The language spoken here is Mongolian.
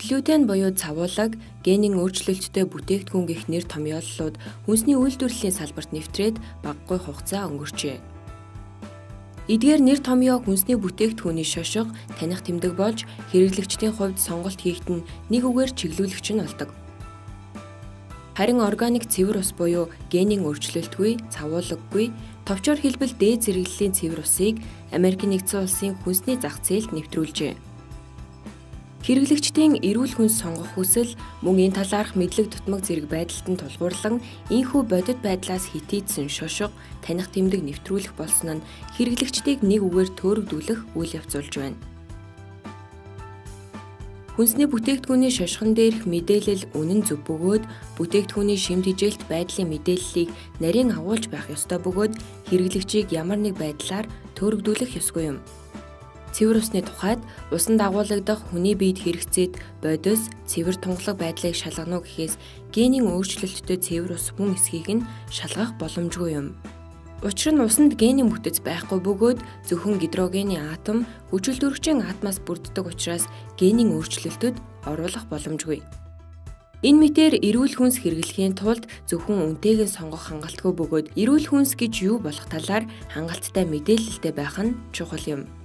Глютен буюу цавуулаг генийн өөрчлөлттэй бүтээгдэхүүн гэх нэр томьёоллууд хүнсний үйлдвэрлэлийн салбарт нэвтрээд багагүй хугацаа өнгөрчээ. Эдгээр нэр томьёо хүнсний бүтээгдэхүүний шошго, таних тэмдэг болж хэрэглэгчдийн хувьд сонголт хийхэд нь нэг үгээр чиглүүлэгч нь болдог. Харин органик цэвэр ус буюу генийн өөрчлөлтгүй, цавуулаггүй, товчоор хэлбэл дээд зэрэглэлийн цэвэр усыг Америкийн нэгдсэн улсын хүнсний зах зээлд нэвтрүүлжээ. Хэрэглэгчдийн эрүүл хүнс сонгох хүсэл мөн энэ талаарх мэдлэг дутмаг зэрэг байдалд нь тулгуурлан ийхүү бодит байдлаас хитийдсэн шошго, таних тэмдэг нэвтрүүлэх болсон нь хэрэглэгчдийг нэг үгээр төөрөгдүүлэх үйл явц болж байна. Хүнсний бүтээгдэхүүний шошгон дээрх мэдээлэл үнэн зөв бөгөөд бүтээгдэхүүний шимт хижээлт байдлын мэдээллийг нарийн агуулж байх ёстой бөгөөд хэрэглэгчийг ямар нэг байдлаар төөрөгдүүлэх ёсгүй юм. Цэвэр усны тухайд усанд агуулгадах хүний биед хэрэгцээд бодис, цэвэр тунгалаг байдлыг шалгана уу гэхээс генийн өөрчлөлттэй цэвэр ус мөн эсхийг нь шалгах боломжгүй юм. Учир нь усанд генийн бүтэц байхгүй бөгөөд зөвхөн гидрогений атом хүчилтөрөгчийн атомоос бүрддэг учраас генийн өөрчлөлтөд оруулах боломжгүй. Энэ мэтээр эрүүл хүнс хэрэглэхийн тулд зөвхөн үнэтэйгээ сонгох хангалтгүй бөгөөд эрүүл хүнс гэж юу болох талаар хангалттай мэдээлэлтэй байх нь чухал юм.